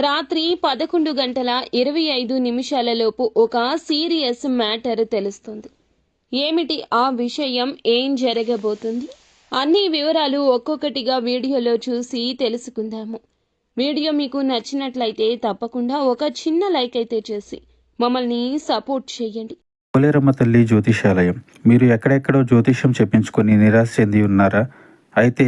రాత్రి 11:25 ఒక serious matter తెలుస్తుంది. ఏమిటి ఆ విషయం, ఏం జరగబోతుంది? అన్ని వివరాలు ఒక్కొక్కటిగా వీడియోలో చూసి తెలుసుకుందాము. వీడియో మీకు నచ్చినట్లయితే తప్పకుండా ఒక చిన్న లైక్ అయితే చేసి మమ్మల్ని సపోర్ట్ చేయండి. పోలేరమ్మ తల్లి జ్యోతిషాలయం. మీరు ఎక్కడెక్కడో జ్యోతిష్యం చెప్పించుకొని నిరాశ చెంది ఉన్నారా? అయితే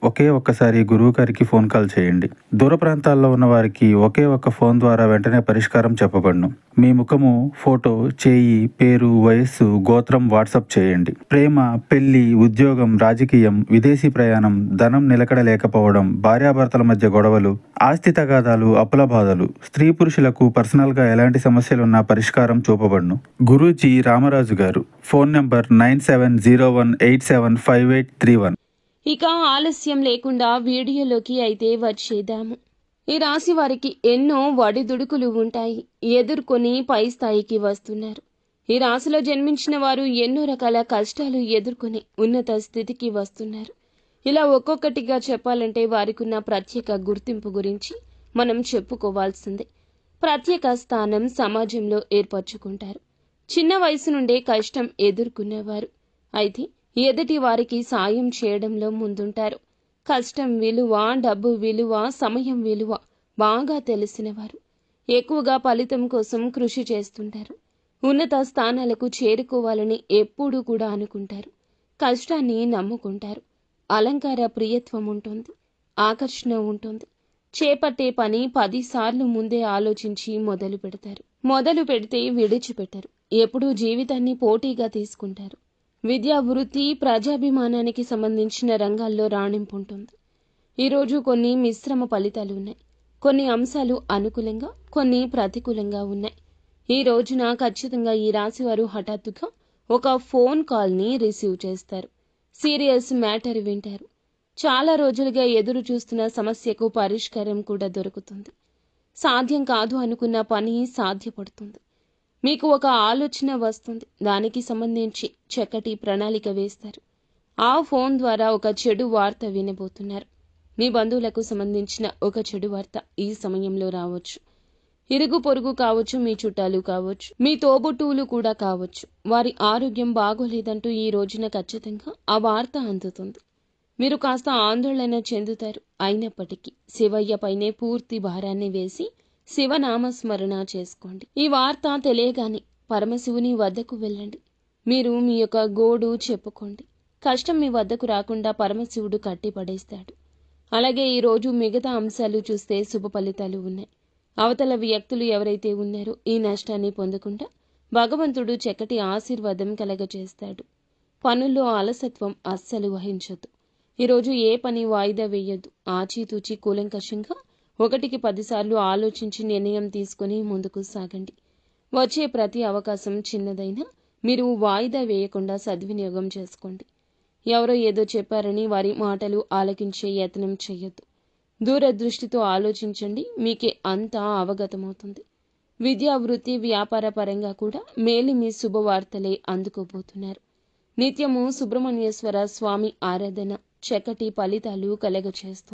ఒక్కసారి గురువు గారికి ఫోన్ కాల్ చేయండి. దూర ప్రాంతాల్లో ఉన్న వారికి ఒక్క ఫోన్ ద్వారా వెంటనే పరిష్కారం చెప్పబడును. మీ ముఖము, ఫోటో, చేయి, పేరు, వయస్సు, గోత్రం వాట్సాప్ చేయండి. ప్రేమ, పెళ్లి, ఉద్యోగం, రాజకీయం, విదేశీ ప్రయాణం, ధనం నిలకడ లేకపోవడం, భార్యాభర్తల మధ్య గొడవలు, ఆస్తి తగాదాలు, అప్పుల బాధలు, స్త్రీ పురుషులకు పర్సనల్ గా ఎలాంటి సమస్యలున్నా పరిష్కారం చూపబడును. గురూజీ రామరాజు గారు. Phone number 9701875831. ఇక ఆలస్యం లేకుండా వీడియోలోకి అయితే వచ్చేద్దాము. ఈ రాశి వారికి ఎన్నో వడిదుడుకులు ఉంటాయి. ఎదుర్కొని పై స్థాయికి వస్తున్నారు. ఈ రాశిలో జన్మించిన వారు ఎన్నో రకాల కష్టాలు ఎదుర్కొని ఉన్నత స్థితికి వస్తున్నారు. ఇలా ఒక్కొక్కటిగా చెప్పాలంటే వారికున్న ప్రత్యేక గుర్తింపు గురించి మనం చెప్పుకోవాల్సిందే. ప్రత్యేక స్థానం సమాజంలో ఏర్పరచుకుంటారు. చిన్న వయసు నుండే కష్టం ఎదుర్కొనేవారు. అయితే ఎదుటి వారికి సాయం చేయడంలో ముందుంటారు. కష్టం విలువ, డబ్బు విలువ, సమయం విలువ బాగా తెలిసినవారు. ఎక్కువగా ఫలితం కోసం కృషి చేస్తుంటారు. ఉన్నత స్థానాలకు చేరుకోవాలని ఎప్పుడూ కూడా అనుకుంటారు. కష్టాన్ని నమ్ముకుంటారు. అలంకార ప్రియత్వం ఉంటుంది. ఆకర్షణ ఉంటుంది. చేపట్టే పని 10 సార్లు ముందే ఆలోచించి మొదలు పెడతారు. మొదలు పెడితే విడిచిపెట్టరు. ఎప్పుడూ జీవితాన్ని పోటీగా తీసుకుంటారు. విద్యా, వృత్తి, ప్రజాభిమానానికి సంబంధించిన రంగాల్లో రాణింపు ఉంటుంది. ఈరోజు కొన్ని మిశ్రమ ఫలితాలు ఉన్నాయి. కొన్ని అంశాలు అనుకూలంగా, కొన్ని ప్రతికూలంగా ఉన్నాయి. ఈ రోజున ఖచ్చితంగా ఈ రాశివారు హఠాత్తుగా ఒక ఫోన్ కాల్ని రిసీవ్ చేస్తారు. సీరియస్ మ్యాటర్ వింటారు. చాలా రోజులుగా ఎదురు చూస్తున్న సమస్యకు పరిష్కారం కూడా దొరుకుతుంది. సాధ్యం కాదు అనుకున్న పని సాధ్యపడుతుంది. మీకు ఒక ఆలోచన వస్తుంది. దానికి సంబంధించి చక్కటి ప్రణాళిక వేస్తారు. ఆ ఫోన్ ద్వారా ఒక చెడు వార్త వినబోతున్నారు. మీ బంధువులకు సంబంధించిన ఒక చెడు వార్త ఈ సమయంలో రావచ్చు. ఇరుగు పొరుగు కావచ్చు, మీ చుట్టాలు కావచ్చు, మీ తోబుట్టువులు కూడా కావచ్చు. వారి ఆరోగ్యం బాగోలేదంటూ ఈ రోజున ఖచ్చితంగా ఆ వార్త అందుతుంది. మీరు కాస్త ఆందోళన చెందుతారు. అయినప్పటికీ శివయ్య పైనే పూర్తి భారాన్ని వేసి శివనామస్మరణ చేసుకోండి. ఈ వార్త తెలియగానే పరమశివుని వద్దకు వెళ్ళండి. మీరు మీ యొక్క గోడు చెప్పుకోండి. కష్టం మీ వద్దకు రాకుండా పరమశివుడు కట్టిపడేస్తాడు. అలాగే ఈరోజు మిగతా అంశాలు చూస్తే శుభ ఫలితాలు ఉన్నాయి. అవతల వ్యక్తులు ఎవరైతే ఉన్నారో ఈ నష్టాన్ని పొందకుండా భగవంతుడు చక్కటి ఆశీర్వాదం కలగజేస్తాడు. పనుల్లో అలసత్వం అస్సలు వహించొద్దు. ఈరోజు ఏ పని వాయిదా వేయొద్దు. ఆచితూచి కూలంకషంగా 1కి 10 సార్లు ఆలోచించి నిర్ణయం తీసుకుని ముందుకు సాగండి. వచ్చే ప్రతి అవకాశం చిన్నదైనా మీరు వాయిదా వేయకుండా సద్వినియోగం చేసుకోండి. ఎవరో ఏదో చెప్పారని వారి మాటలు ఆలకించే యత్నం చేయొద్దు. దూరదృష్టితో ఆలోచించండి. మీకే అంతా అవగతమవుతుంది. విద్యా, వృత్తి, వ్యాపార పరంగా కూడా మేలిమి శుభవార్తలే అందుకోబోతున్నారు. నిత్యము సుబ్రహ్మణ్యేశ్వర స్వామి ఆరాధన చక్కటి ఫలితాలు కలగచేస్తుంది.